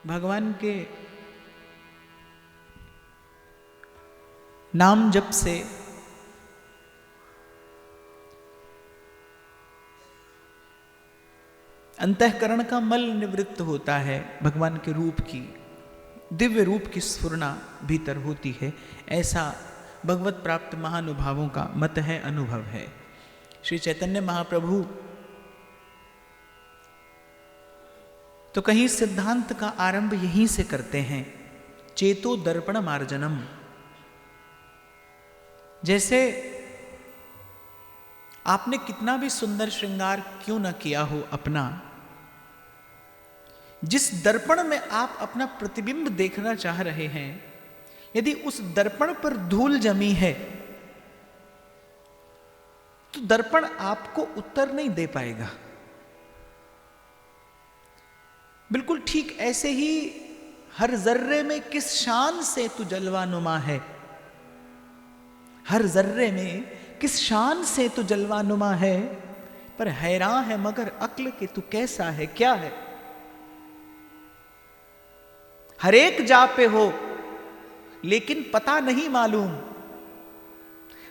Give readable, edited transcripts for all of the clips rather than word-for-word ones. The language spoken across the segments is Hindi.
भगवान के नाम जप से अंतःकरण का मल निवृत्त होता है, भगवान के रूप की, दिव्य रूप की स्फुरना भीतर होती है, ऐसा भगवत प्राप्त महानुभावों का मत है, अनुभव है। श्री चैतन्य महाप्रभु तो कहीं सिद्धांत का आरंभ यहीं से करते हैं, चेतो दर्पण मार्जनम। जैसे आपने कितना भी सुंदर श्रृंगार क्यों न किया हो अपना, जिस दर्पण में आप अपना प्रतिबिंब देखना चाह रहे हैं, यदि उस दर्पण पर धूल जमी है तो दर्पण आपको उत्तर नहीं दे पाएगा। बिल्कुल ठीक ऐसे ही हर जर्रे में किस शान से तू जलवानुमा है, हर जर्रे में किस शान से तू जलवानुमा है, पर हैरान है मगर अक्ल कि तू कैसा है, क्या है। हर एक जा पे हो लेकिन पता नहीं मालूम,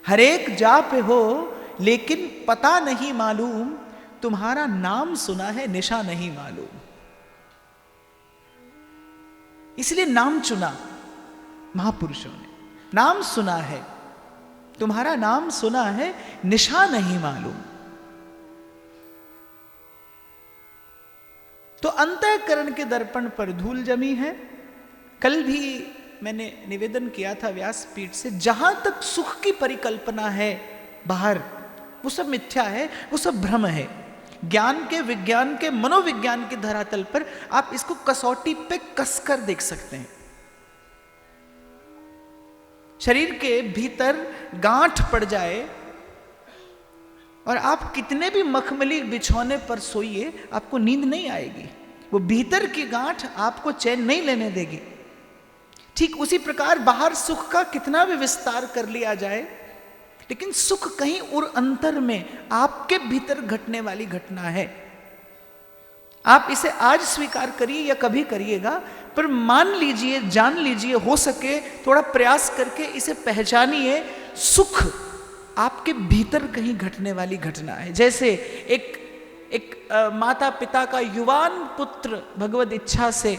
हर एक जा पे हो लेकिन पता नहीं मालूम, तुम्हारा नाम सुना है निशा नहीं मालूम। इसलिए नाम चुना महापुरुषों ने, नाम सुना है, तुम्हारा नाम सुना है, निशा नहीं मालूम। तो अंतःकरण के दर्पण पर धूल जमी है। कल भी मैंने निवेदन किया था व्यासपीठ से, जहां तक सुख की परिकल्पना है बाहर, वो सब मिथ्या है, वो सब भ्रम है। ज्ञान के, विज्ञान के, मनोविज्ञान के धरातल पर आप इसको कसौटी पे कसकर देख सकते हैं। शरीर के भीतर गांठ पड़ जाए और आप कितने भी मखमली बिछौने पर सोइए, आपको नींद नहीं आएगी, वो भीतर की गांठ आपको चैन नहीं लेने देगी। ठीक उसी प्रकार बाहर सुख का कितना भी विस्तार कर लिया जाए, लेकिन सुख कहीं और अंतर में आपके भीतर घटने वाली घटना है। आप इसे आज स्वीकार करिए या कभी करिएगा, पर मान लीजिए, जान लीजिए, हो सके थोड़ा प्रयास करके इसे पहचानिए, सुख आपके भीतर कहीं घटने वाली घटना है। जैसे एक माता पिता का युवान पुत्र भगवत इच्छा से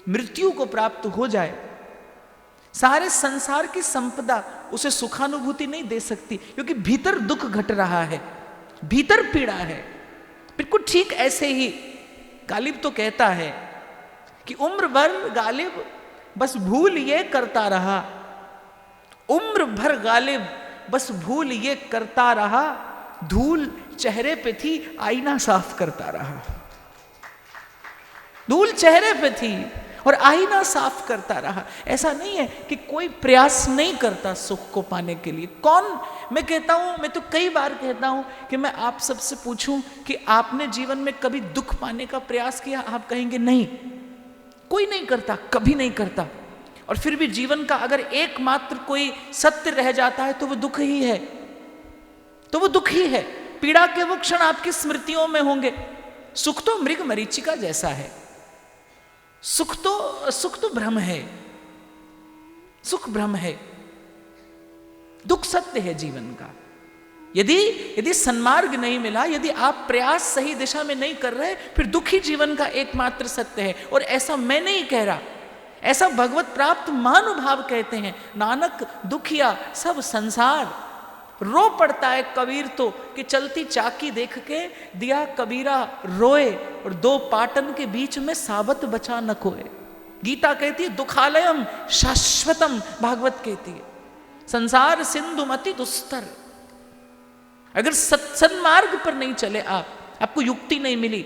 मृत्यु को प्राप्त हो जाए, सारे संसार की संपदा उसे सुखानुभूति नहीं दे सकती, क्योंकि भीतर दुख घट रहा है, भीतर पीड़ा है। बिल्कुल ठीक ऐसे ही गालिब तो कहता है कि उम्र भर गालिब बस भूल ये करता रहा, उम्र भर गालिब बस भूल ये करता रहा, धूल चेहरे पे थी आईना साफ करता रहा। धूल चेहरे पे थी और आईना साफ करता रहा। ऐसा नहीं है कि कोई प्रयास नहीं करता सुख को पाने के लिए। कौन, मैं कहता हूं, मैं तो कई बार कहता हूं कि मैं आप सबसे पूछूं कि आपने जीवन में कभी दुख पाने का प्रयास किया? आप कहेंगे नहीं, कोई नहीं करता, कभी नहीं करता। और फिर भी जीवन का अगर एकमात्र कोई सत्य रह जाता है तो वो दुख ही है, तो वो दुख ही है। पीड़ा के वो क्षण आपकी स्मृतियों में होंगे। सुख तो मृग मरीचिका जैसा है, सुख तो भ्रम है, सुख भ्रम है, दुख सत्य है जीवन का। यदि सन्मार्ग नहीं मिला, यदि आप प्रयास सही दिशा में नहीं कर रहे, फिर दुख ही जीवन का एकमात्र सत्य है। और ऐसा मैं नहीं कह रहा, ऐसा भगवत प्राप्त महानुभाव कहते हैं। नानक दुखिया सब संसार, रो पड़ता है कबीर तो कि चलती चाकी देख के दिया कबीरा रोए, और दो पाटन के बीच में साबत बचा न कोए। गीता कहती है दुखालयम शाश्वतम, भागवत कहती है संसार सिंधु मति दुस्तर। अगर सन्मार्ग पर नहीं चले आपको युक्ति नहीं मिली,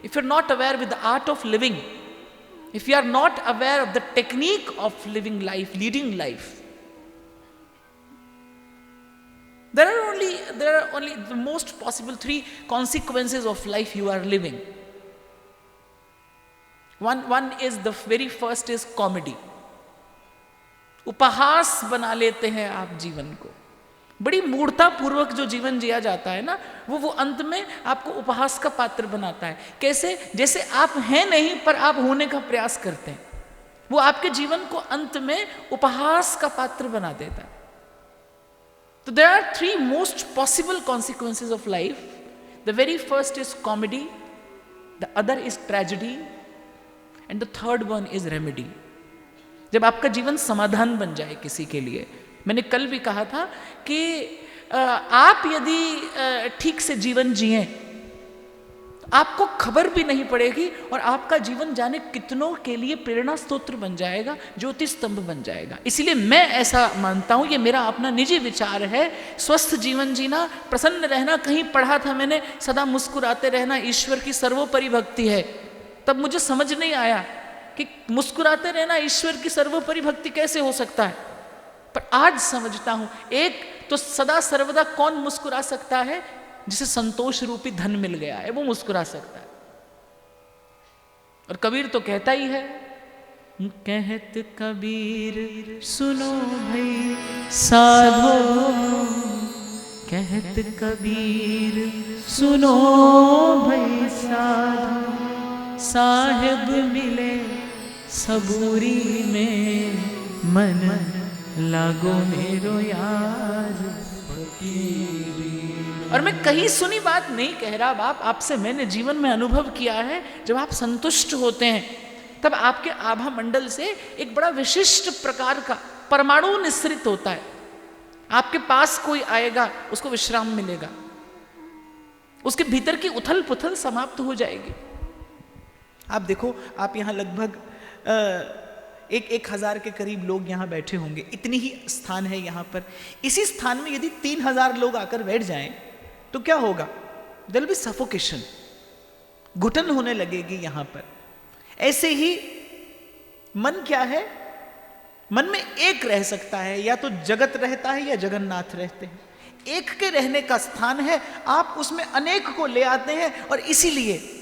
if you are not aware with the art of living, if you are not aware of the technique of living life, leading life, there are only the most possible 3 consequences of life you are living. One is, the very first is comedy. उपहास बना लेते हैं आप जीवन को। बड़ी मूढ़ता पूर्वक जो जीवन जिया जाता है ना, वो अंत में आपको उपहास का पात्र बनाता है। कैसे? जैसे आप हैं नहीं पर आप होने का प्रयास करते हैं, वो आपके जीवन को अंत में उपहास का पात्र बना देता है। तो there are 3 most possible consequences of life. The very first is comedy, the other is tragedy and the third one is remedy. जब आपका जीवन समाधान बन जाए किसी के लिए, मैंने कल भी कहा था कि आप यदि ठीक से जीवन जिए आपको खबर भी नहीं पड़ेगी और आपका जीवन जाने कितनों के लिए प्रेरणा स्तोत्र बन जाएगा, ज्योति स्तंभ बन जाएगा। इसलिए मैं ऐसा मानता हूं, ये मेरा अपना निजी विचार है, स्वस्थ जीवन जीना, प्रसन्न रहना। कहीं पढ़ा था मैंने, सदा मुस्कुराते रहना ईश्वर की सर्वोपरि भक्ति है। तब मुझे समझ नहीं आया कि मुस्कुराते रहना ईश्वर की सर्वोपरि भक्ति कैसे हो सकता है, पर आज समझता हूं। एक तो सदा सर्वदा कौन मुस्कुरा सकता है? जिसे संतोष रूपी धन मिल गया है, वो मुस्कुरा सकता है। और कबीर तो कहता ही है, कहत कबीर सुनो भाई साधो, कहत कबीर सुनो भाई साधो, साहिब मिले सबूरी में, मन लागो मेरो यार फकीरी। और मैं कहीं सुनी बात नहीं कह रहा बाप, आपसे मैंने जीवन में अनुभव किया है। जब आप संतुष्ट होते हैं तब आपके आभा मंडल से एक बड़ा विशिष्ट प्रकार का परमाणु निस्सृत होता है। आपके पास कोई आएगा, उसको विश्राम मिलेगा, उसके भीतर की उथल पुथल समाप्त हो जाएगी। आप देखो, आप यहाँ लगभग 1000 के करीब लोग यहाँ बैठे होंगे, इतनी ही स्थान है यहाँ पर। इसी स्थान में यदि 3000 लोग आकर बैठ जाएं तो क्या होगा? देयर विल बी सफोकेशन, घुटन होने लगेगी यहाँ पर। ऐसे ही मन क्या है? मन में एक रह सकता है, या तो जगत रहता है या जगन्नाथ रहते हैं। एक के रहने का स्थान है, आप उसमें अनेक को ले आते हैं और इसीलिए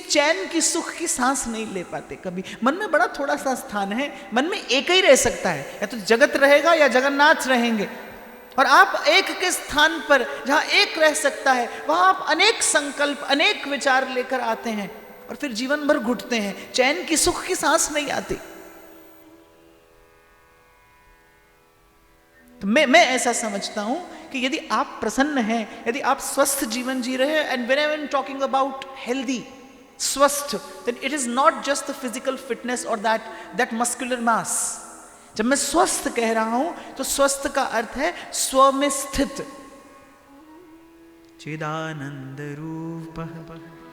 चैन की सुख की सांस नहीं ले पाते कभी। मन में बड़ा थोड़ा सा स्थान है, मन में एक ही रह सकता है, या तो जगत रहेगा या जगन्नाथ रहेंगे। और आप एक के स्थान पर जहां एक रह सकता है वहां आप अनेक संकल्प, अनेक विचार लेकर आते हैं और फिर जीवन भर घुटते हैं, चैन की सुख की सांस नहीं आती। तो मैं ऐसा समझता हूं कि यदि आप प्रसन्न हैं, यदि आप स्वस्थ जीवन जी रहे हैं, and when I am talking about healthy, स्वस्थ, then it is not just the physical fitness और दैट मस्कुलर मास। जब मैं स्वस्थ कह रहा हूं तो स्वस्थ का अर्थ है स्व में स्थित। चिदानंद रूप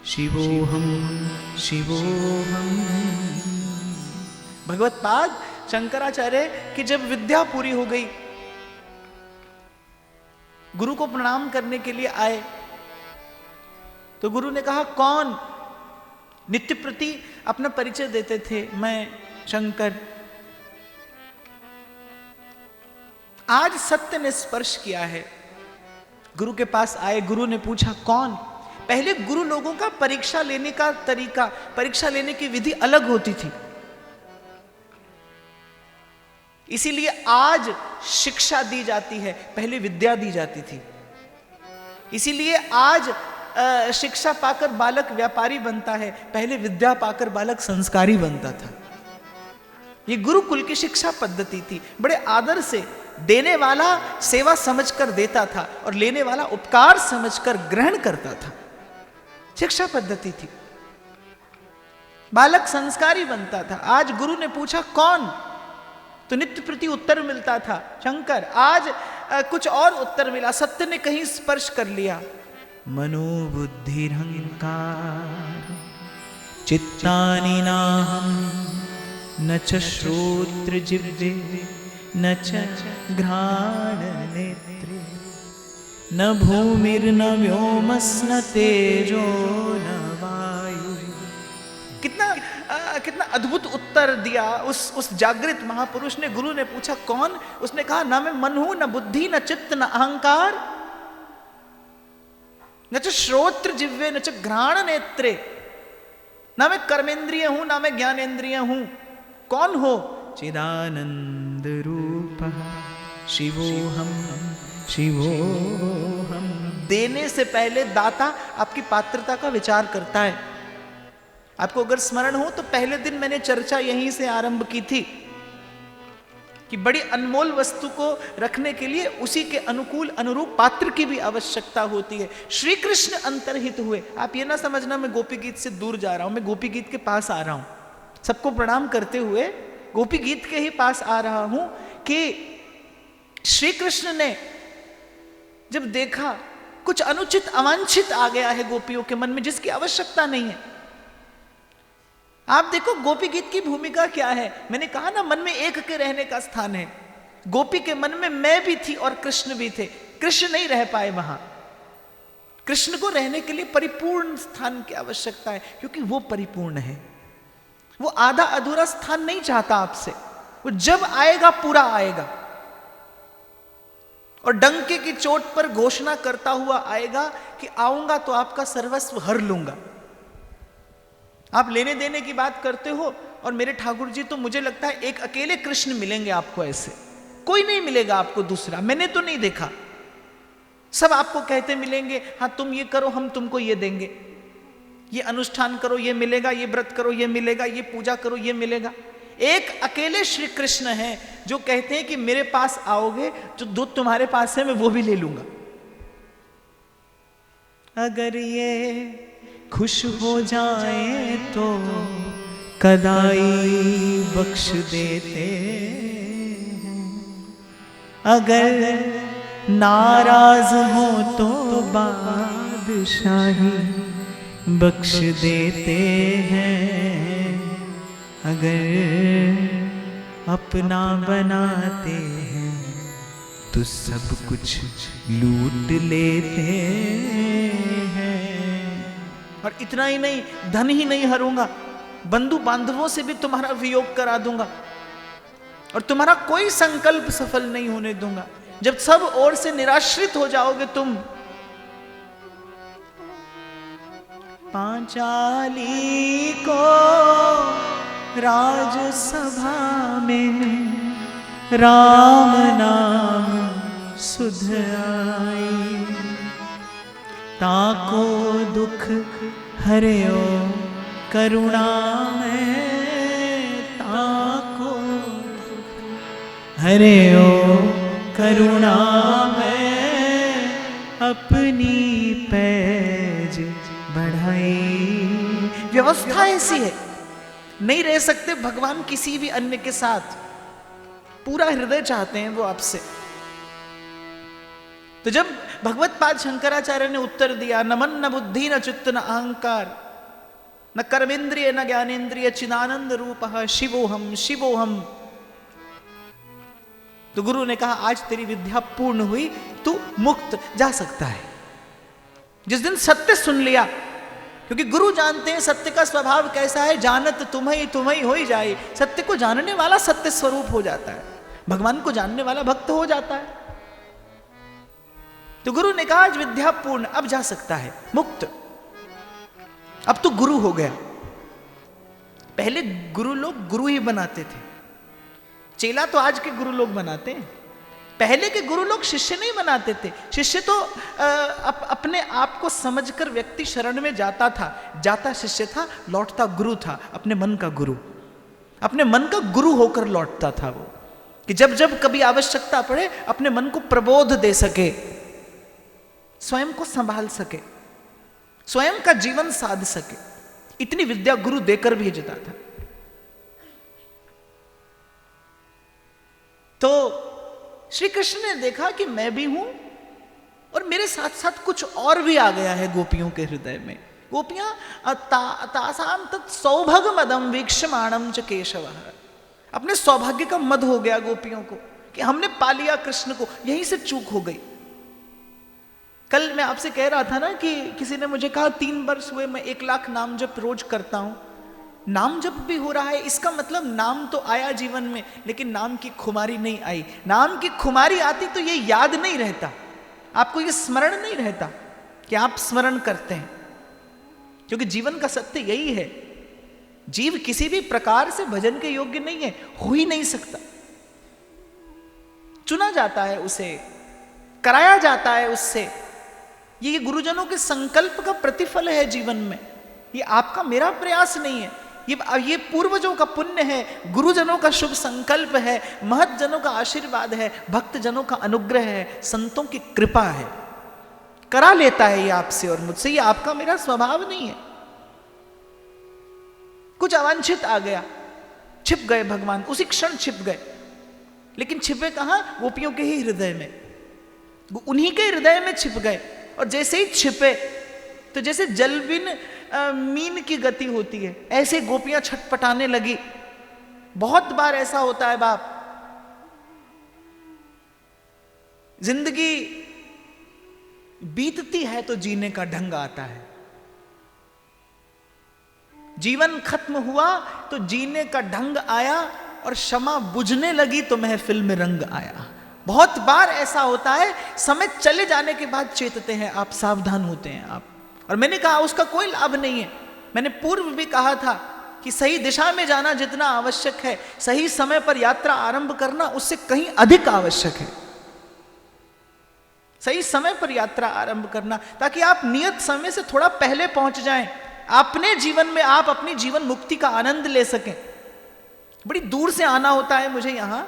शिवोहम शिवोहम। भगवत पाद शंकराचार्य की जब विद्या पूरी हो गई, गुरु को प्रणाम करने के लिए आए, तो गुरु ने कहा, कौन? नित्य प्रति अपना परिचय देते थे, मैं शंकर। आज सत्य ने स्पर्श किया है। गुरु के पास आए, गुरु ने पूछा, कौन? पहले गुरु लोगों का परीक्षा लेने का तरीका, परीक्षा लेने की विधि अलग होती थी। इसीलिए आज शिक्षा दी जाती है, पहले विद्या दी जाती थी। इसीलिए आज शिक्षा पाकर बालक व्यापारी बनता है, पहले विद्या पाकर बालक संस्कारी बनता था। ये गुरुकुल की शिक्षा पद्धति थी। बड़े आदर से देने वाला सेवा समझकर देता था और लेने वाला उपकार समझकर ग्रहण करता था। शिक्षा पद्धति थी, बालक संस्कारी बनता था। आज गुरु ने पूछा, कौन? तो नित्य प्रति उत्तर मिलता था, शंकर। आज कुछ और उत्तर मिला, सत्य ने कहीं स्पर्श कर लिया। मनोबुद्धि अहंकार चित्तानि नाहं न च श्रोत्र जिह्वे न च घ्राण नेत्रे न भूमिर्न व्योमस्न तेजो न वायु। कितना अद्भुत उत्तर दिया उस जागृत महापुरुष ने। गुरु ने पूछा, कौन? उसने कहा, न मैं मन हूं, न बुद्धि, न चित्त, न अहंकार, न च श्रोत्र जिह्वे न च घ्राण नेत्रे। ना मैं कर्मेंद्रिय हूं, ना मैं ज्ञानेंद्रिय हूं। कौन हो? चिदानंद रूप शिवोहम शिवोहम। देने से पहले दाता आपकी पात्रता का विचार करता है। आपको अगर स्मरण हो तो पहले दिन मैंने चर्चा यहीं से आरंभ की थी कि बड़ी अनमोल वस्तु को रखने के लिए उसी के अनुकूल अनुरूप पात्र की भी आवश्यकता होती है। श्री कृष्ण अंतर्हित हुए। आप ये ना समझना मैं गोपी गीत से दूर जा रहा हूं, मैं गोपी गीत के पास आ रहा हूं। सबको प्रणाम करते हुए गोपी गीत के ही पास आ रहा हूं कि श्री कृष्ण ने जब देखा कुछ अनुचित अवांछित आ गया है गोपियों के मन में जिसकी आवश्यकता नहीं है। आप देखो गोपी गीत की भूमिका क्या है। मैंने कहा ना मन में एक के रहने का स्थान है। गोपी के मन में मैं भी थी और कृष्ण भी थे। कृष्ण नहीं रह पाए वहां। कृष्ण को रहने के लिए परिपूर्ण स्थान की आवश्यकता है क्योंकि वो परिपूर्ण है। वो आधा अधूरा स्थान नहीं चाहता आपसे। वो जब आएगा पूरा आएगा और डंके की चोट पर घोषणा करता हुआ आएगा कि आऊंगा तो आपका सर्वस्व हर लूंगा। आप लेने देने की बात करते हो और मेरे ठाकुर जी तो मुझे लगता है एक अकेले कृष्ण मिलेंगे आपको, ऐसे कोई नहीं मिलेगा आपको दूसरा। मैंने तो नहीं देखा। सब आपको कहते मिलेंगे हाँ तुम ये करो हम तुमको ये देंगे, ये अनुष्ठान करो ये मिलेगा, ये व्रत करो ये मिलेगा, ये पूजा करो ये मिलेगा। एक अकेले श्री कृष्ण हैं जो कहते हैं कि मेरे पास आओगे जो दूध तुम्हारे पास है मैं वो भी ले लूंगा। अगर ये खुश हो जाए तो कदाई बख्श देते, अगर नाराज हो तो बादशाही बख्श देते हैं, अगर अपना बनाते हैं तो सब कुछ लूट लेते हैं। और इतना ही नहीं, धन ही नहीं हरूंगा, बंधु बांधवों से भी तुम्हारा वियोग करा दूंगा और तुम्हारा कोई संकल्प सफल नहीं होने दूंगा। जब सब ओर से निराश्रित हो जाओगे तुम, पांचाली को राजसभा में राम नाम सुध आई, ताको दुख हरियो करुणा में, ताको हरियो करुणा में अपनी पैज बढ़ाई। व्यवस्था ऐसी है, नहीं रह सकते भगवान किसी भी अन्य के साथ। पूरा हृदय चाहते हैं वो आपसे। तो जब भगवत पाद शंकराचार्य ने उत्तर दिया न मन न बुद्धि न चित्त न अहंकार न कर्मेंद्रिय न ज्ञानेन्द्रिय चिदानंद रूपः शिवोहम शिवोहम, तो गुरु ने कहा आज तेरी विद्या पूर्ण हुई, तू मुक्त जा सकता है। जिस दिन सत्य सुन लिया, क्योंकि गुरु जानते हैं सत्य का स्वभाव कैसा है, जानत तुम्हें तुम्हें हो ही जाए। सत्य को जानने वाला सत्य स्वरूप हो जाता है, भगवान को जानने वाला भक्त हो जाता है। तो गुरु ने कहा आज विद्या पूर्ण, अब जा सकता है मुक्त, अब तो गुरु हो गया। पहले गुरु लोग गुरु ही बनाते थे, चेला तो आज के गुरु लोग बनाते हैं। पहले के गुरु लोग शिष्य नहीं बनाते थे। शिष्य तो अपने आप को समझकर व्यक्ति शरण में जाता था, जाता शिष्य था, लौटता गुरु था, अपने मन का गुरु, अपने मन का गुरु होकर लौटता था वो, कि जब जब कभी आवश्यकता पड़े अपने मन को प्रबोध दे सके, स्वयं को संभाल सके, स्वयं का जीवन साध सके। इतनी विद्या गुरु देकर भेजता था। तो श्री कृष्ण ने देखा कि मैं भी हूं और मेरे साथ साथ कुछ और भी आ गया है गोपियों के हृदय में। गोपियां तासाम तत् सौभग मदम वीक्षमाणम च केशव, अपने सौभाग्य का मद हो गया गोपियों को कि हमने पा लिया कृष्ण को। यहीं से चूक हो गई। कल मैं आपसे कह रहा था ना कि किसी ने मुझे कहा 3 वर्ष हुए मैं 1 लाख नाम जप रोज करता हूं। नाम जप भी हो रहा है, इसका मतलब नाम तो आया जीवन में, लेकिन नाम की खुमारी नहीं आई। नाम की खुमारी आती तो ये याद नहीं रहता, आपको ये स्मरण नहीं रहता कि आप स्मरण करते हैं। क्योंकि जीवन का सत्य यही है, जीव किसी भी प्रकार से भजन के योग्य नहीं है, हो ही नहीं सकता। चुना जाता है, उसे कराया जाता है उससे। ये गुरुजनों के संकल्प का प्रतिफल है जीवन में। ये आपका मेरा प्रयास नहीं है, ये पूर्वजों का पुण्य है, गुरुजनों का शुभ संकल्प है, महतजनों का आशीर्वाद है, भक्तजनों का अनुग्रह है, संतों की कृपा है। करा लेता है ये आपसे और मुझसे, ये आपका मेरा स्वभाव नहीं है। कुछ अवांछित आ गया, छिप गए भगवान, उसी क्षण छिप गए। लेकिन छिपे कहां? गोपियों के ही हृदय में, उन्हीं के हृदय में छिप गए। और जैसे ही छिपे तो जैसे जलबिन मीन की गति होती है, ऐसे गोपियां छटपटाने लगी। बहुत बार ऐसा होता है बाप, जिंदगी बीतती है तो जीने का ढंग आता है। जीवन खत्म हुआ तो जीने का ढंग आया, और क्षमा बुझने लगी तो महफिल में रंग आया। बहुत बार ऐसा होता है, समय चले जाने के बाद चेतते हैं आप, सावधान होते हैं आप। और मैंने कहा उसका कोई लाभ नहीं है। मैंने पूर्व भी कहा था कि सही दिशा में जाना जितना आवश्यक है, सही समय पर यात्रा आरंभ करना उससे कहीं अधिक आवश्यक है। सही समय पर यात्रा आरंभ करना, ताकि आप नियत समय से थोड़ा पहले पहुंच जाएं, अपने जीवन में आप अपनी जीवन मुक्ति का आनंद ले सकें। बड़ी दूर से आना होता है मुझे यहां,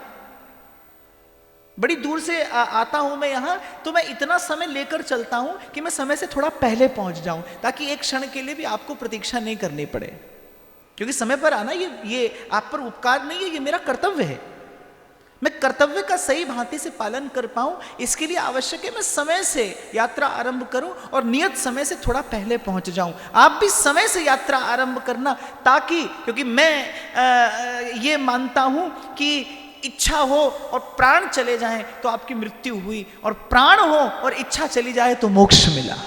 बड़ी दूर से आता हूं मैं यहां, तो मैं इतना समय लेकर चलता हूं कि मैं समय से थोड़ा पहले पहुंच जाऊं, ताकि एक क्षण के लिए भी आपको प्रतीक्षा नहीं करनी पड़े। क्योंकि समय पर आना ये आप पर उपकार नहीं है, ये मेरा कर्तव्य है। मैं कर्तव्य का सही भांति से पालन कर पाऊं, इसके लिए आवश्यक है मैं समय से यात्रा आरंभ करूं और नियत समय से थोड़ा पहले पहुंच जाऊं। आप भी समय से यात्रा आरंभ करना, ताकि, क्योंकि मैं ये मानता हूं कि इच्छा हो और प्राण चले जाएं तो आपकी मृत्यु हुई, और प्राण हो और इच्छा चली जाए तो मोक्ष मिला।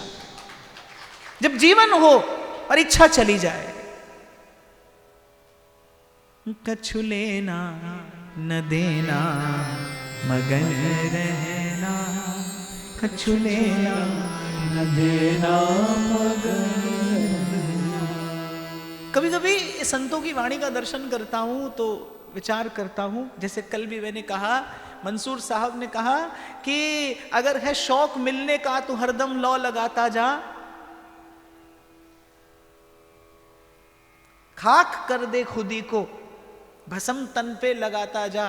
जब जीवन हो और इच्छा चली जाए, कछु लेना न देना मगन रहना, कछु लेना न देना मगन। कभी कभी संतों की वाणी का दर्शन करता हूं तो विचार करता हूं, जैसे कल भी मैंने कहा, मंसूर साहब ने कहा कि अगर है शौक मिलने का तो हरदम लौ लगाता जा, खाक कर दे खुदी को भस्म तन पे लगाता जा,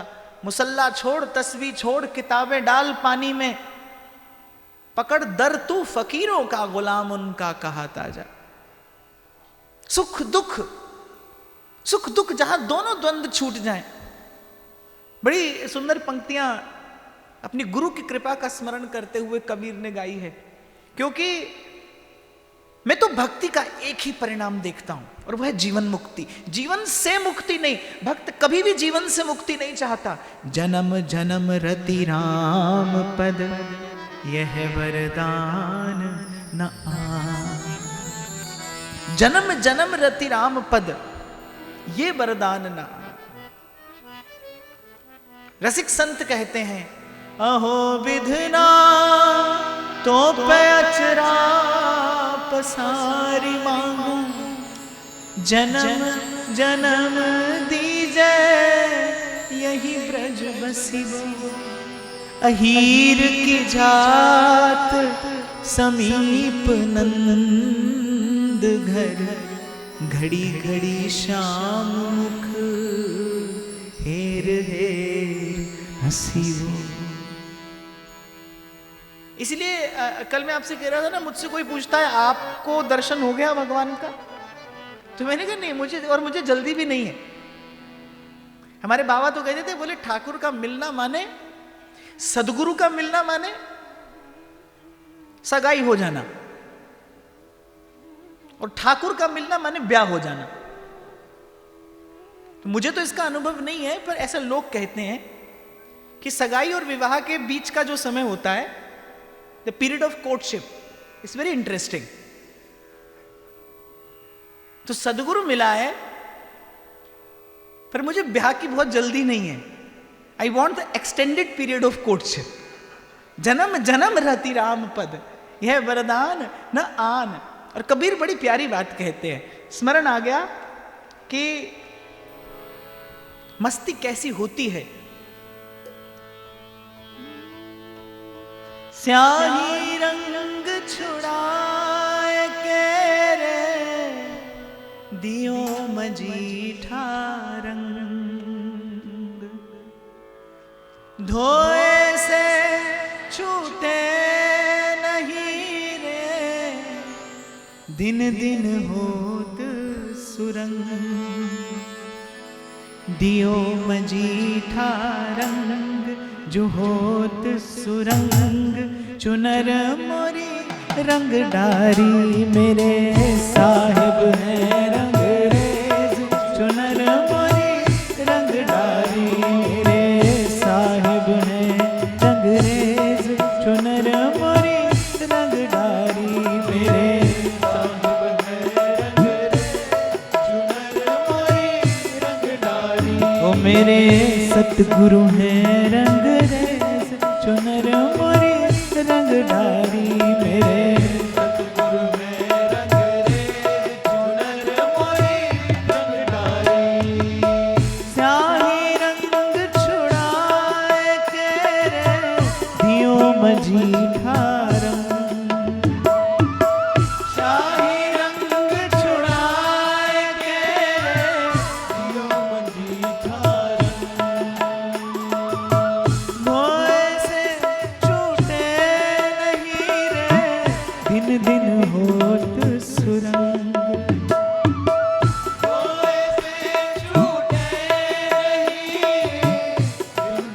मुसल्ला छोड़ तस्वीर छोड़ किताबें डाल पानी में, पकड़ दर तू फकीरों का गुलाम उनका कहाता जा। सुख दुख जहां दोनों द्वंद्व छूट जाएं। बड़ी सुंदर पंक्तियां अपनी गुरु की कृपा का स्मरण करते हुए कबीर ने गाई है। क्योंकि मैं तो भक्ति का एक ही परिणाम देखता हूं, और वह है जीवन मुक्ति। जीवन से मुक्ति नहीं, भक्त कभी भी जीवन से मुक्ति नहीं चाहता। जन्म जन्म रति राम पद यह वरदान न आए, जन्म जन्म रति राम पद ये वरदान न आए। रसिक संत कहते हैं, अहो विधना तो पैचरा पसारी मांगू, जन्म जन्म दीजे यही ब्रज बसी, अहीर की जात समीप नंद घर, घड़ी घड़ी श्याम मुख हेर हेर हसी। इसलिए कल मैं आपसे कह रहा था ना, मुझसे कोई पूछता है आपको दर्शन हो गया भगवान का, तो मैंने कहा नहीं, मुझे जल्दी भी नहीं है। हमारे बाबा तो कहते थे, बोले ठाकुर का मिलना माने, सदगुरु का मिलना माने सगाई हो जाना, और ठाकुर का मिलना माने ब्याह हो जाना। तो मुझे तो इसका अनुभव नहीं है, पर ऐसा लोग कहते हैं कि सगाई और विवाह के बीच का जो समय होता है, the period of courtship, it's very interesting. तो सदगुरु मिला है, पर मुझे ब्याह की बहुत जल्दी नहीं है। I want the extended period of courtship. जन्म जन्म रहती राम पद यह वरदान न आन। और कबीर बड़ी प्यारी बात कहते हैं, स्मरण आ गया कि मस्ती कैसी होती है। स्याही रंग छुड़ाए के रे दियो मजीठा रंग, धोए से छूटे नहीं रे दिन दिन होत सुरंग, दियो मजीठा रंग जो होत सुरंग, चुनर मोरी रंग डारी मेरे साहिब है रंगरेज, चुनर मोरी रंग डारी मेरे साहिब है रंगरेज, चुनर मोरी रंग डारी मेरे साहिब है रंगरेज, चुनर मोरी रंग डारी। ओ मेरे सतगुरु हैं रंगरेज, चुनर मोरी रंग डारी मेरे सतगुरु हैं रंगरेज, चुनर मोरी रंग डारी। स्याही रंग छुड़ाए के रे दियो मजीठा रंग, स्याही रंग छुड़ाए के रे दियो मजीठा दिन होत सुरंग, धोए से छूटे नहीं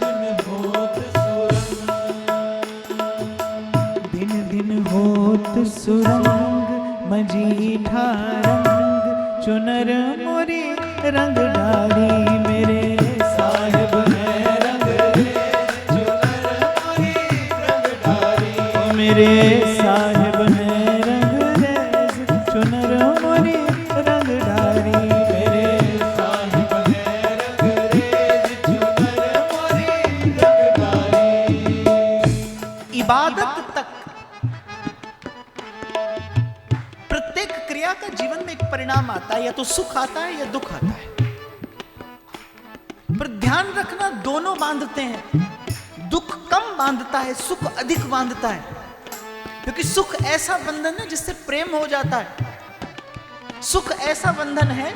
दिन होत सुरंग, दिन दिन होत सुरंग, मजीठा रंग चुनर मोरी रंग डारी मेरे साहिब है रंगरेज, चुनर मोरी रंग डारी मेरे साहिब इबादत तक प्रत्येक क्रिया का जीवन में एक परिणाम आता है, या तो सुख आता है या दुख आता है। पर ध्यान रखना दोनों बांधते हैं, दुख कम बांधता है, सुख अधिक बांधता है, क्योंकि सुख ऐसा बंधन है जिससे प्रेम हो जाता है। सुख ऐसा बंधन है,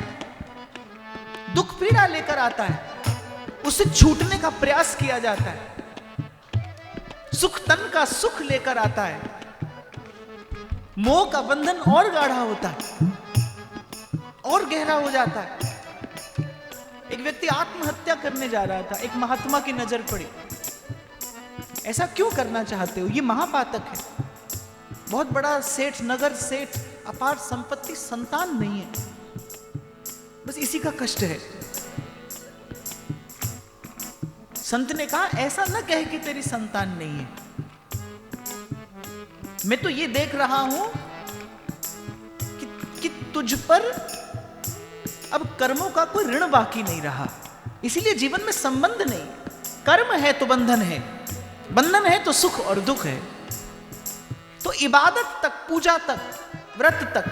दुख पीड़ा लेकर आता है, उससे छूटने का प्रयास किया जाता है। सुख तन का सुख लेकर आता है, मोह का बंधन और गाढ़ा होता है, और गहरा हो जाता है। एक व्यक्ति आत्महत्या करने जा रहा था, एक महात्मा की नजर पड़ी। ऐसा क्यों करना चाहते हो? ये महापातक है, बहुत बड़ा सेठ, नगर सेठ, अपार संपत्ति, संतान नहीं है, बस इसी का कष्ट है। संत ने कहा ऐसा न कहे कि तेरी संतान नहीं है, मैं तो ये देख रहा हूं कि तुझ पर अब कर्मों का कोई ऋण बाकी नहीं रहा, इसीलिए जीवन में संबंध नहीं। कर्म है तो बंधन है, बंधन है तो सुख और दुख है। तो इबादत तक, पूजा तक, व्रत तक,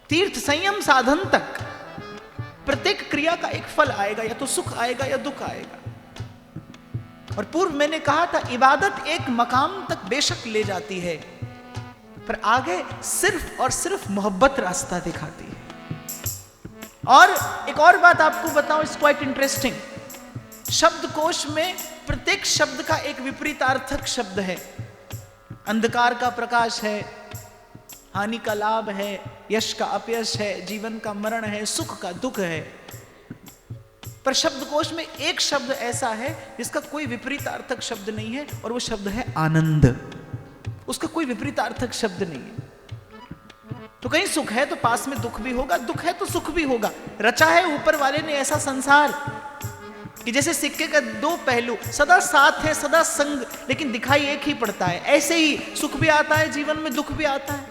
तीर्थ संयम साधन तक प्रत्येक क्रिया का एक फल आएगा, या तो सुख आएगा या दुख आएगा। और पूर्व मैंने कहा था इबादत एक मकाम तक बेशक ले जाती है, पर आगे सिर्फ और सिर्फ मोहब्बत रास्ता दिखाती है। और एक और बात आपको बताऊं, इट्स क्वाइट इंटरेस्टिंग। शब्दकोश में प्रत्येक शब्द का एक विपरीतार्थक शब्द है। अंधकार का प्रकाश है, हानि का लाभ है, यश का अपयश है, जीवन का मरण है, सुख का दुख है। पर शब्दकोश में एक शब्द ऐसा है जिसका कोई विपरीतार्थक शब्द नहीं है, और वो शब्द है आनंद। उसका कोई विपरीतार्थक शब्द नहीं है। तो कहीं सुख है तो पास में दुख भी होगा, दुख है तो सुख भी होगा। रचा है ऊपर वाले ने ऐसा संसार कि जैसे सिक्के का दो पहलू, सदा साथ है, सदा संग, लेकिन दिखाई एक ही पड़ता है। ऐसे ही सुख भी आता है जीवन में, दुख भी आता है।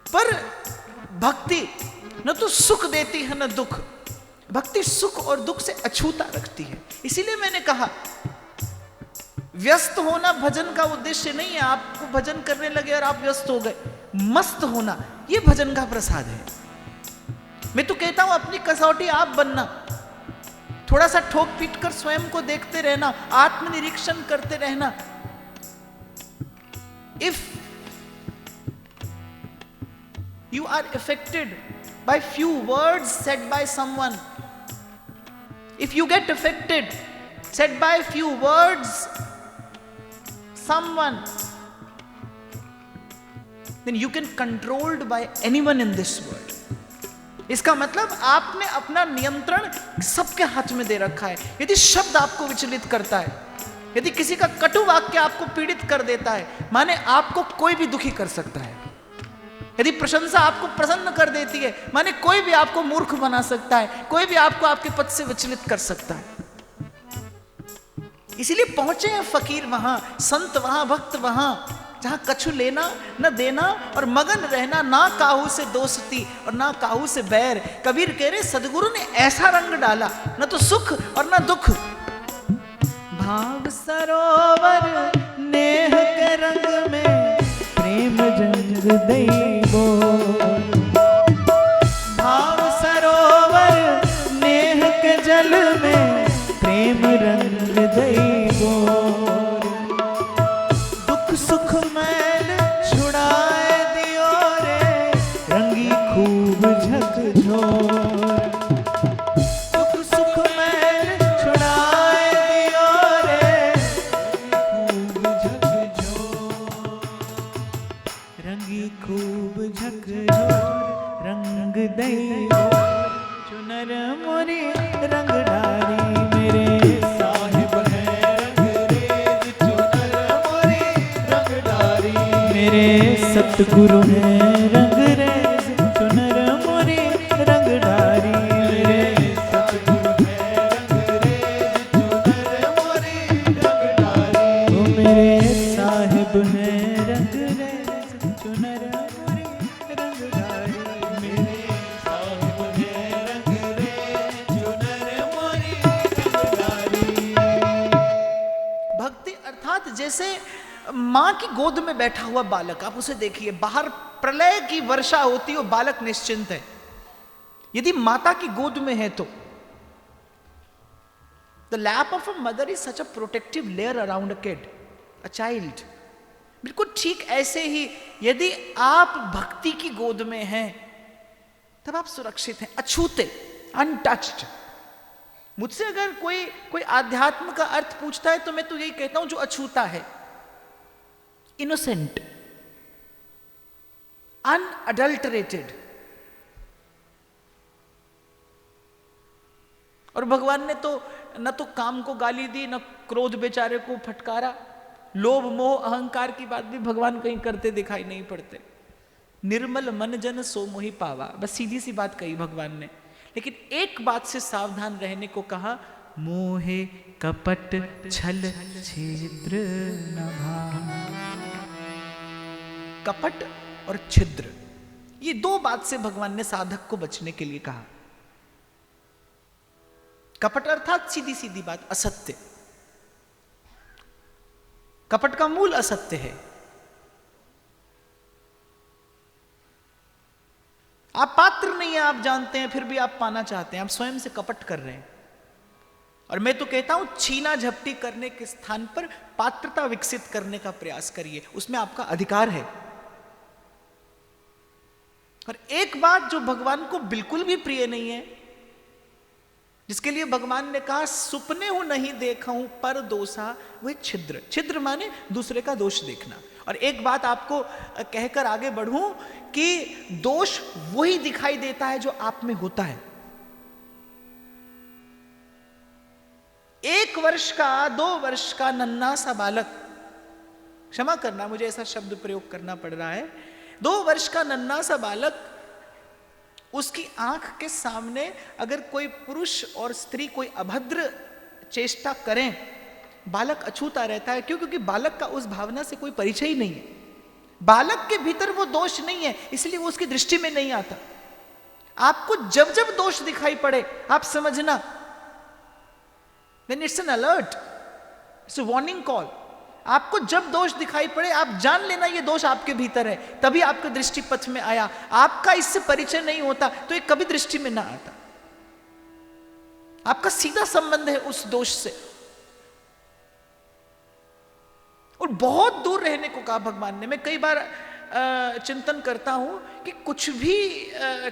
पर भक्ति न तो सुख देती है न दुख, भक्ति सुख और दुख से अछूता रखती है। इसीलिए मैंने कहा व्यस्त होना भजन का उद्देश्य नहीं है। आपको भजन करने लगे और आप व्यस्त हो गए, मस्त होना यह भजन का प्रसाद है। मैं तो कहता हूं अपनी कसौटी आप बनना। थोड़ा सा ठोक पीट कर स्वयं को देखते रहना, आत्मनिरीक्षण करते रहना। If you are affected by few words said by someone, if you get affected said by few words someone, then you can controlled by anyone in this world. इसका मतलब आपने अपना नियंत्रण सबके हाथ में दे रखा है। यदि शब्द आपको विचलित करता है, यदि किसी का कटु वाक्य आपको पीड़ित कर देता है, माने आपको कोई भी दुखी कर सकता है। यदि प्रशंसा आपको प्रसन्न कर देती है, माने कोई भी आपको मूर्ख बना सकता है, कोई भी आपको आपके पद से विचलित कर सकता है। इसीलिए पहुंचे हैं फकीर वहां, संत वहां, भक्त वहां, जहां कछु लेना न देना और मगन रहना, ना काहू से दोस्ती और ना काहू से बैर। कबीर कह रहे सदगुरु ने ऐसा रंग डाला, न तो सुख और न दुख। भाव सरोवर नेह के रंग में प्रेम जंग दैबो, भाव सरोवर नेह के जल में प्रेम रंग दैबो। दुख सुख मैल छुड़ाए दियो रे, रंगी खूब झकझोर। दुख सुख मैल छुड़ाए दियो रे, खूब झकझोर। रंगी खूब झकझोर रंग दैबो, चुनर मोरी रंग डारी मेरे साहिब है रंगरेज। चुनर मोरी रंग डारी मेरे सतगुरु है रंगरेज। चुनर मोरी रंग डारी मेरे सतगुरु है रंगरेज। चुनर मोरी रंग डारी वो मेरे साहिब है रंगरेज। चुनर मोरी रंग डारी मेरे साहिब है रंगरेज। चुनर मोरी रंग डारी। भक्ति अर्थात जैसे मां की गोद में बैठा हुआ बालक, आप उसे देखिए, बाहर प्रलय की वर्षा होती है, वो बालक निश्चिंत है। यदि माता की गोद में है तो the lap of a mother is such a protective layer around a kid, a child. बिल्कुल ठीक ऐसे ही यदि आप भक्ति की गोद में हैं तब आप सुरक्षित हैं, अछूते, अनटच्ड। मुझसे अगर कोई आध्यात्म का अर्थ पूछता है तो मैं तो यही कहता हूं जो अछूता है, इनोसेंट, अनअडल्टरेटेड। और भगवान ने तो न तो काम को गाली दी, न क्रोध बेचारे को फटकारा। लोभ मोह अहंकार की बात भी भगवान कहीं करते दिखाई नहीं पड़ते। निर्मल मन जन सो मोहि पावा, बस सीधी सी बात कही भगवान ने। लेकिन एक बात से सावधान रहने को कहा, मोहे कपट छल छिद्र न भाव। कपट और छिद्र, ये दो बात से भगवान ने साधक को बचने के लिए कहा। कपट अर्थात सीधी सीधी बात, असत्य। कपट का मूल असत्य है। आप पात्र नहीं है, आप जानते हैं, फिर भी आप पाना चाहते हैं, आप स्वयं से कपट कर रहे हैं। और मैं तो कहता हूं छीना झपटी करने के स्थान पर पात्रता विकसित करने का प्रयास करिए, उसमें आपका अधिकार है। और एक बात जो भगवान को बिल्कुल भी प्रिय नहीं है, जिसके लिए भगवान ने कहा सुपने हूं नहीं देखा हूं पर दोषा, वह छिद्र। छिद्र माने दूसरे का दोष देखना। और एक बात आपको कहकर आगे बढ़ूं कि दोष वही दिखाई देता है जो आप में होता है। 1 वर्ष का 2 वर्ष का नन्हा सा बालक, क्षमा करना मुझे ऐसा शब्द प्रयोग करना पड़ रहा है, 2 वर्ष का नन्हा सा बालक, उसकी आंख के सामने अगर कोई पुरुष और स्त्री कोई अभद्र चेष्टा करें, बालक अछूता रहता है। क्यों? क्योंकि बालक का उस भावना से कोई परिचय ही नहीं है। बालक के भीतर वो दोष नहीं है, इसलिए वो उसकी दृष्टि में नहीं आता। आपको जब जब दोष दिखाई पड़े आप समझना, then it's an alert, it's a warning call। आपको जब दोष दिखाई पड़े आप जान लेना ये दोष आपके भीतर है, तभी आपके दृष्टि पथ में आया। आपका इससे परिचय नहीं होता तो ये कभी दृष्टि में ना आता। आपका सीधा संबंध है उस दोष से। और बहुत दूर रहने को कहा भगवान ने। मैं कई बार चिंतन करता हूं कि कुछ भी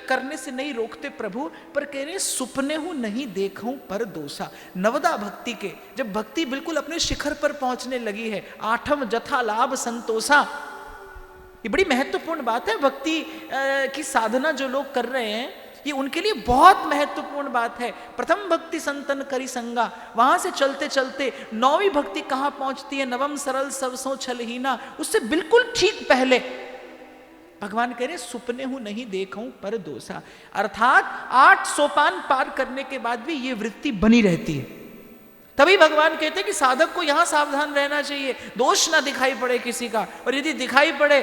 करने से नहीं रोकते प्रभु, पर कह रहे सुपने हूं नहीं देखूं पर दोषा। नवदा भक्ति के जब भक्ति बिल्कुल अपने शिखर पर पहुंचने लगी है, आठम जथा लाभ संतोषा, ये बड़ी महत्वपूर्ण बात है। भक्ति की साधना जो लोग कर रहे हैं, ये उनके लिए बहुत महत्वपूर्ण बात है। प्रथम भक्ति संतन करी संगा, वहां से चलते चलते नौवीं भक्ति कहां पहुंचती है, नवम सरल सबसों छलहीना, उससे बिल्कुल ठीक पहले भगवान कह रहे सुपने हूं नहीं देखूं पर दोषा। अर्थात 8 सोपान पार करने के बाद भी ये वृत्ति बनी रहती है। तभी भगवान कहते हैं कि साधक को यहां सावधान रहना चाहिए, दोष ना दिखाई पड़े किसी का। और यदि दिखाई पड़े,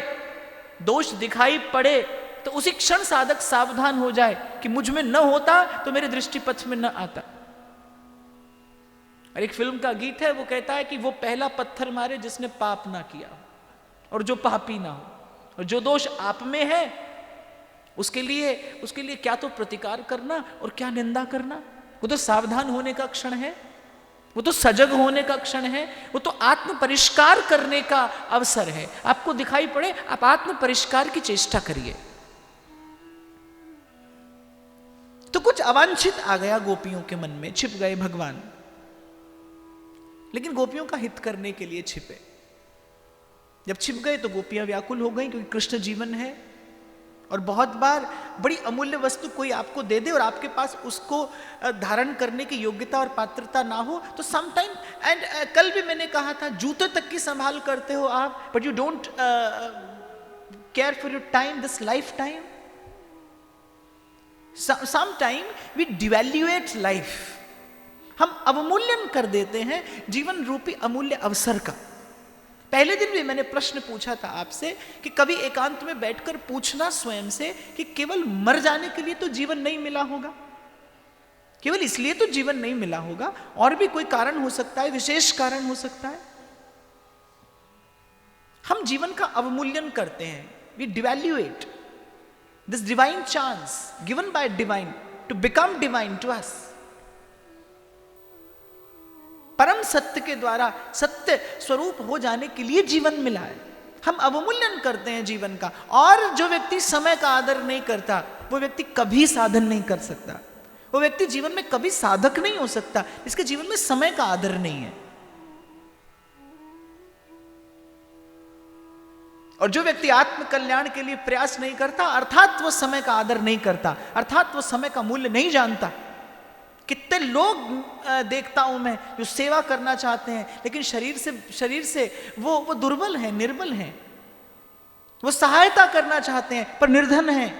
दोष दिखाई पड़े, तो उसी क्षण साधक सावधान हो जाए कि मुझ में न होता तो मेरे दृष्टि पथ में न आता। और एक फिल्म का गीत है, वो कहता है कि वो पहला पत्थर मारे जिसने पाप ना किया और जो पापी ना हो, और जो दोष आप में है उसके लिए क्या तो प्रतिकार करना और क्या निंदा करना। वो तो सावधान होने का क्षण है, वो तो सजग होने का क्षण है, वो तो आत्म परिष्कार करने का अवसर है। आपको दिखाई पड़े, आप आत्म परिष्कार की चेष्टा करिए। तो कुछ अवांछित आ गया गोपियों के मन में, छिप गए भगवान, लेकिन गोपियों का हित करने के लिए छिपे। जब छिप गए तो गोपियां व्याकुल हो गई, क्योंकि कृष्ण जीवन है। और बहुत बार बड़ी अमूल्य वस्तु कोई आपको दे दे और आपके पास उसको धारण करने की योग्यता और पात्रता ना हो, तो सम टाइम, एंड कल भी मैंने कहा था, जूते तक की संभाल करते हो आप, but you don't care for your time, this life time. Sometime we devaluate life, हम अवमूल्यन कर देते हैं जीवन रूपी अमूल्य अवसर का। पहले दिन भी मैंने प्रश्न पूछा था आपसे कि कभी एकांत में बैठकर पूछना स्वयं से कि केवल मर जाने के लिए तो जीवन नहीं मिला होगा, केवल इसलिए तो जीवन नहीं मिला होगा, और भी कोई कारण हो सकता है, विशेष कारण हो सकता है। हम जीवन का अवमूल्यन करते हैं, we डिवैल्यूएट this divine chance given by divine to become divine to us। परम सत्य के द्वारा सत्य स्वरूप हो जाने के लिए जीवन मिला है, हम अवमूल्यन करते हैं जीवन का। और जो व्यक्ति समय का आदर नहीं करता, वो व्यक्ति कभी साधन नहीं कर सकता, वो व्यक्ति जीवन में कभी साधक नहीं हो सकता, इसके जीवन में समय का आदर नहीं है। और जो व्यक्ति आत्म कल्याण के लिए प्रयास नहीं करता, अर्थात वो समय का आदर नहीं करता, अर्थात वो समय का मूल्य नहीं जानता। कितने लोग देखता हूं मैं जो सेवा करना चाहते हैं, लेकिन शरीर से वो दुर्बल हैं, निर्बल हैं। वो सहायता करना चाहते हैं पर निर्धन हैं,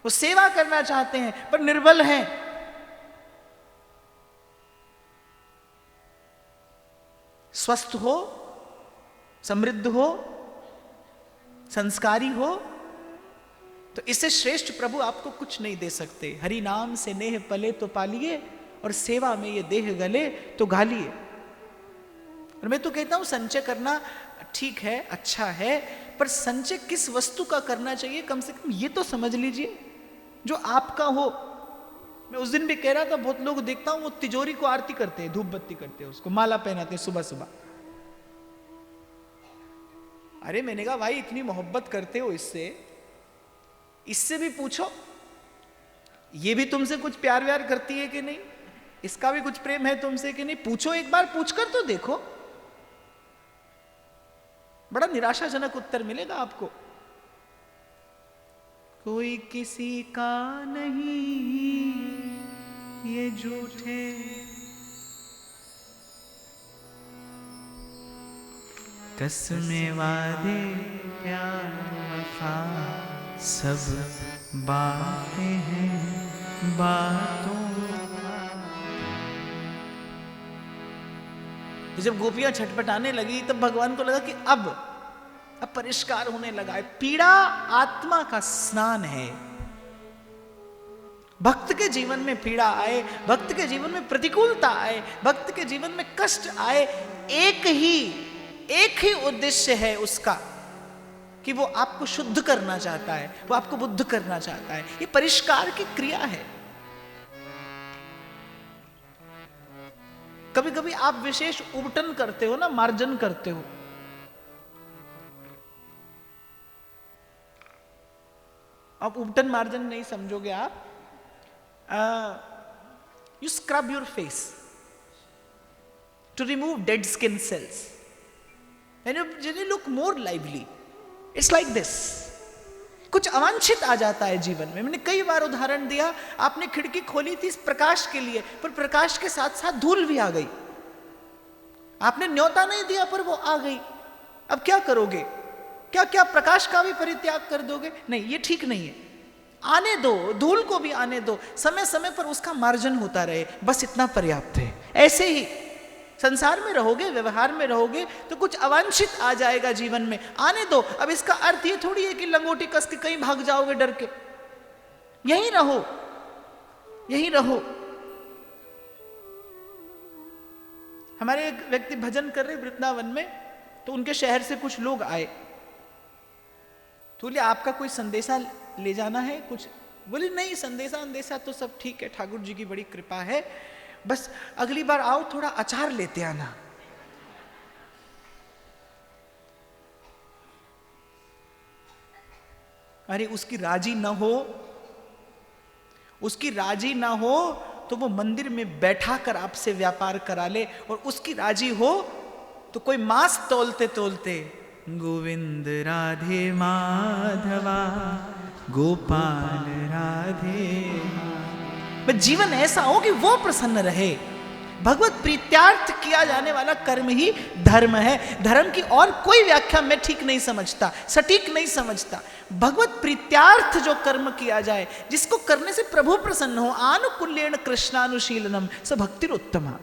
वो सेवा करना चाहते हैं पर निर्बल हैं। स्वस्थ हो, समृद्ध हो, संस्कारी हो, तो इससे श्रेष्ठ प्रभु आपको कुछ नहीं दे सकते। हरि नाम से नेह पले तो पालिए, और सेवा में ये देह गले तो घालिए। और मैं तो कहता हूं संचय करना ठीक है, अच्छा है, पर संचय किस वस्तु का करना चाहिए, कम से कम ये तो समझ लीजिए जो आपका हो। मैं उस दिन भी कह रहा था, बहुत लोग देखता हूं वो तिजोरी को आरती करते हैं, धूप बत्ती करते हैं, उसको माला पहनाते हैं सुबह सुबह। अरे मैंने कहा भाई इतनी मोहब्बत करते हो इससे भी पूछो, ये भी तुमसे कुछ प्यार व्यार करती है कि नहीं, इसका भी कुछ प्रेम है तुमसे कि नहीं, पूछो, एक बार पूछकर तो देखो। बड़ा निराशाजनक उत्तर मिलेगा आपको। कोई किसी का नहीं ये झूठे कसमें वादे प्यार वफा सब बातें हैं बातों। जब गोपियां छटपटाने लगी तब भगवान को लगा कि अब परिष्कार होने लगा है। पीड़ा आत्मा का स्नान है। भक्त के जीवन में पीड़ा आए, भक्त के जीवन में प्रतिकूलता आए, भक्त के जीवन में कष्ट आए, एक ही उद्देश्य है उसका कि वो आपको शुद्ध करना चाहता है, वो आपको बुद्ध करना चाहता है। ये परिष्कार की क्रिया है। कभी कभी आप विशेष उबटन करते हो ना, मार्जन करते हो। अब उबटन मार्जन नहीं समझोगे आप। You scrub your face to remove dead skin cells and you look more lively. It's like this. कुछ अवांछित आ जाता है जीवन में। मैंने कई बार उदाहरण दिया, आपने खिड़की खोली थी इस प्रकाश के लिए, पर प्रकाश के साथ साथ धूल भी आ गई। आपने न्योता नहीं दिया पर वो आ गई। अब क्या करोगे? क्या क्या प्रकाश का भी परित्याग कर दोगे? नहीं, ये ठीक नहीं है। आने दो, धूल को भी आने दो, समय समय पर उसका मार्जन होता रहे, बस इतना पर्याप्त है। ऐसे ही संसार में रहोगे, व्यवहार में रहोगे तो कुछ अवांछित आ जाएगा जीवन में, आने दो। अब इसका अर्थ ये थोड़ी है कि लंगोटी कस के कहीं भाग जाओगे डर के। यहीं रहो, यहीं रहो। हमारे एक व्यक्ति भजन कर रहे वृंदावन में, तो उनके शहर से कुछ लोग आए। तो बोले आपका कोई संदेशा ले जाना है कुछ? बोले नहीं, संदेशा तो सब ठीक है, ठाकुर जी की बड़ी कृपा है, बस अगली बार आओ थोड़ा अचार लेते आना। अरे उसकी राजी ना हो, उसकी राजी ना हो तो वो मंदिर में बैठा कर आपसे व्यापार करा ले, और उसकी राजी हो तो कोई मांस तोलते तोलते गोविंद राधे माधवा गोपाल राधे। जीवन ऐसा हो कि वो प्रसन्न रहे। भगवत प्रीत्यार्थ किया जाने वाला कर्म ही धर्म है। धर्म की और कोई व्याख्या मैं ठीक नहीं समझता, सटीक नहीं समझता। भगवत प्रीत्यार्थ जो कर्म किया जाए, जिसको करने से प्रभु प्रसन्न हो, आनुकूल्येन कृष्णानुशीलनम स भक्तिरुत्तमा।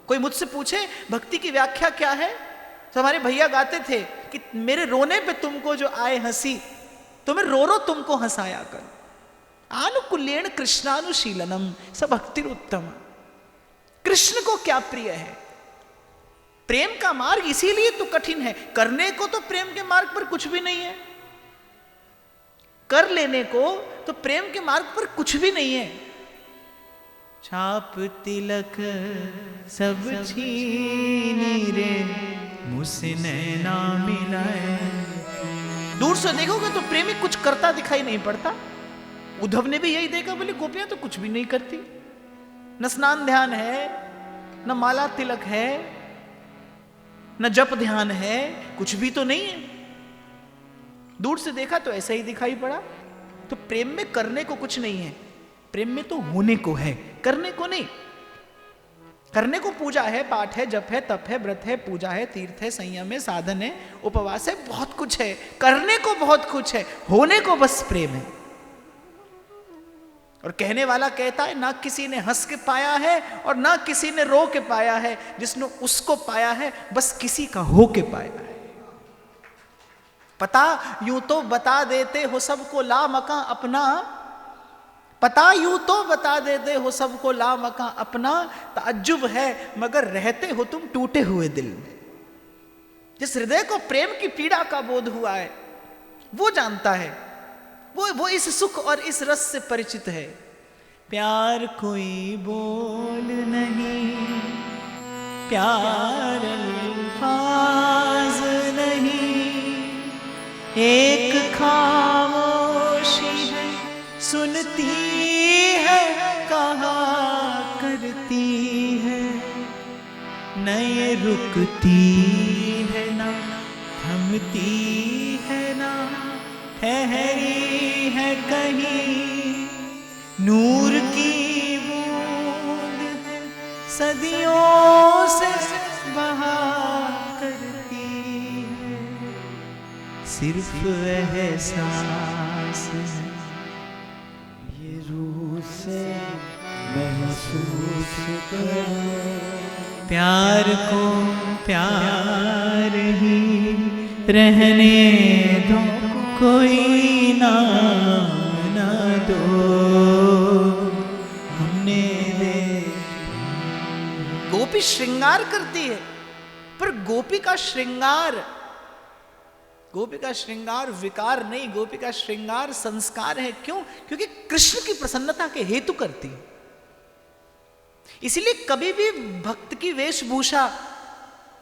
कोई मुझसे पूछे भक्ति की व्याख्या क्या है, तो हमारे भैया गाते थे कि मेरे रोने पे तुमको जो आए हंसी, तो मैं रो रो तुमको हंसाया कर। आनुकूल्येन कृष्णानुशीलनम स भक्तिरुत्तमा। कृष्ण को क्या प्रिय है? प्रेम का मार्ग इसीलिए तो कठिन है। करने को तो प्रेम के मार्ग पर कुछ भी नहीं है, कर लेने को तो प्रेम के मार्ग पर कुछ भी नहीं है। छाप तिलक सब छीनी रे, मुझसे नैना मिलाए। दूर से देखोगे तो प्रेमी कुछ करता दिखाई नहीं पड़ता। उद्धव ने भी यही देखा, बोले गोपियां तो कुछ भी नहीं करती, न स्नान ध्यान है, न माला तिलक है, न जप ध्यान है, कुछ भी तो नहीं है। दूर से देखा तो ऐसा ही दिखाई पड़ा। तो प्रेम में करने को कुछ नहीं है, प्रेम में तो होने को है, करने को नहीं। करने को पूजा है, पाठ है, जप है, तप है, व्रत है, पूजा है, तीर्थ है, संयम है, साधन है, उपवास है, बहुत कुछ है। करने को बहुत कुछ है, होने को बस प्रेम है। और कहने वाला कहता है, ना किसी ने हंस के पाया है और ना किसी ने रो के पाया है, जिसने उसको पाया है बस किसी का हो के पाया है। पता यूं तो बता देते हो सबको लामका अपना, पता यूं तो बता देते हो सबको लामका अपना, ताज्जुब है मगर रहते हो तुम टूटे हुए दिल में। जिस हृदय को प्रेम की पीड़ा का बोध हुआ है वो जानता है, वो इस सुख और इस रस से परिचित है। प्यार कोई बोल नहीं, प्यार अल्फाज नहीं, एक खामोशी है सुनती है, कहा करती है, न ये रुकती है ना थमती है, ना ठहरी है कहीं, नूर की बूंद है सदियों से बहा करती है, सिर्फ एहसास है ये रूह से महसूस करो, प्यार को प्यार ही रहने दो, कोई ना दो हमने दे। गोपी श्रृंगार करती है, पर गोपी का श्रृंगार विकार नहीं, गोपी का श्रृंगार संस्कार है। क्यों? क्योंकि कृष्ण की प्रसन्नता के हेतु करती है। इसलिए कभी भी भक्त की वेशभूषा,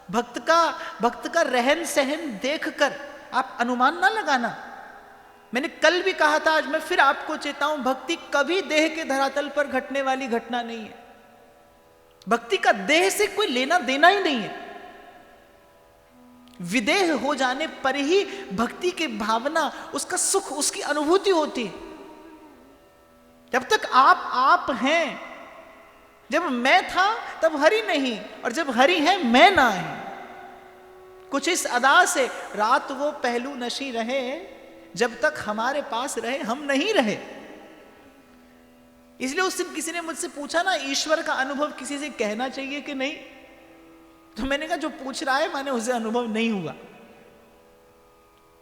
भक्त का रहन सहन देखकर आप अनुमान ना लगाना। मैंने कल भी कहा था, आज मैं फिर आपको चेताऊं, भक्ति कभी देह के धरातल पर घटने वाली घटना नहीं है। भक्ति का देह से कोई लेना देना ही नहीं है। विदेह हो जाने पर ही भक्ति की भावना, उसका सुख, उसकी अनुभूति होती है। जब तक आप हैं, जब मैं था तब हरि नहीं, और जब हरि है मैं ना है। कुछ इस अदा से रात वो पहलू नशी रहे, जब तक हमारे पास रहे हम नहीं रहे। इसलिए उस दिन किसी ने मुझसे पूछा ना, ईश्वर का अनुभव किसी से कहना चाहिए कि नहीं, तो मैंने कहा जो पूछ रहा है माने उसे अनुभव नहीं हुआ।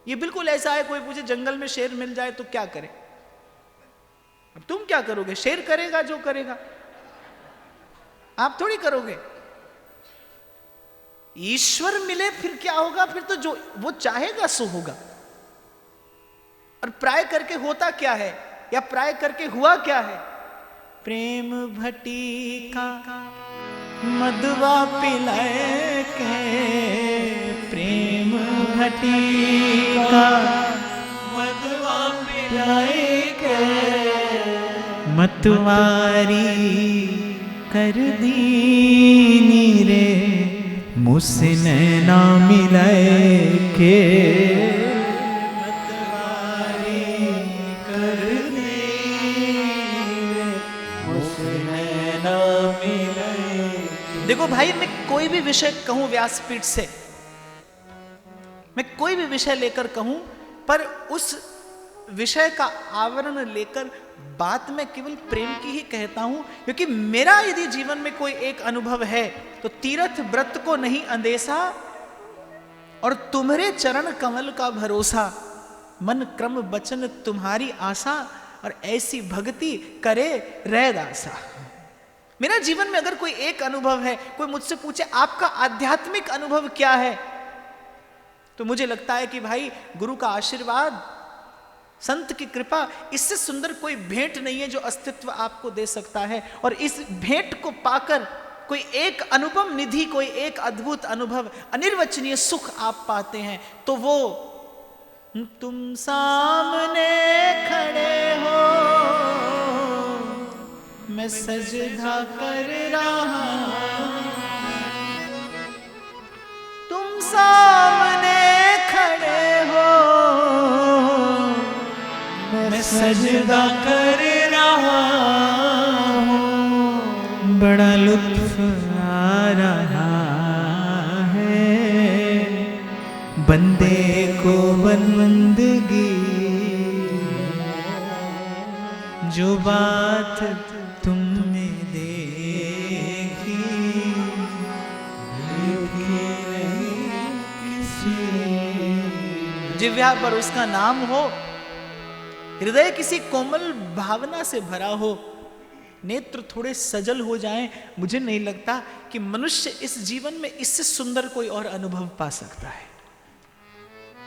ये बिल्कुल ऐसा है, कोई पूछे जंगल में शेर मिल जाए तो क्या करे। अब तुम क्या करोगे? शेर करेगा जो करेगा, आप थोड़ी करोगे। ईश्वर मिले फिर क्या होगा? फिर तो जो वो चाहेगा सो होगा। और प्राय करके होता क्या है, या प्राय करके हुआ क्या है? प्रेम भटी का मधुआ पिलाए के, प्रेम भटी का मधुआ पिलाए के, मतवारी कर दीनी रे, मुझसे नैना मिलाए के, मतवारी कर दीनी रे, मुझसे नैना मिलाए के। देखो भाई, मैं कोई भी विषय कहूं व्यासपीठ से, मैं कोई भी विषय लेकर कहूं, पर उस विषय का आवरण लेकर बात मैं केवल प्रेम की ही कहता हूं। क्योंकि मेरा यदि जीवन में कोई एक अनुभव है तो तीर्थ व्रत को नहीं अंदेशा, और तुम्हारे चरण कमल का भरोसा, मन क्रम बचन तुम्हारी आशा, और ऐसी भक्ति करे रह दासा। मेरा जीवन में अगर कोई एक अनुभव है, कोई मुझसे पूछे आपका आध्यात्मिक अनुभव क्या है, तो मुझे लगता है कि भाई गुरु का आशीर्वाद, संत की कृपा, इससे सुंदर कोई भेंट नहीं है जो अस्तित्व आपको दे सकता है। और इस भेंट को पाकर कोई एक अनुपम निधि, कोई एक अद्भुत अनुभव, अनिर्वचनीय सुख आप पाते हैं, तो वो तुम सामने खड़े हो, मैं सजदा कर रहा, तुम सामने खड़े हो, मैं सजदा कर रहा हूँ, बड़ा लुत्फ आ रहा है बंदे को बंदगी, जो बात तुमने देखी, देखी नहीं किसी। जिह्वा पर उसका नाम हो, हृदय किसी कोमल भावना से भरा हो, नेत्र थोड़े सजल हो जाएं, मुझे नहीं लगता कि मनुष्य इस जीवन में इससे सुंदर कोई और अनुभव पा सकता है।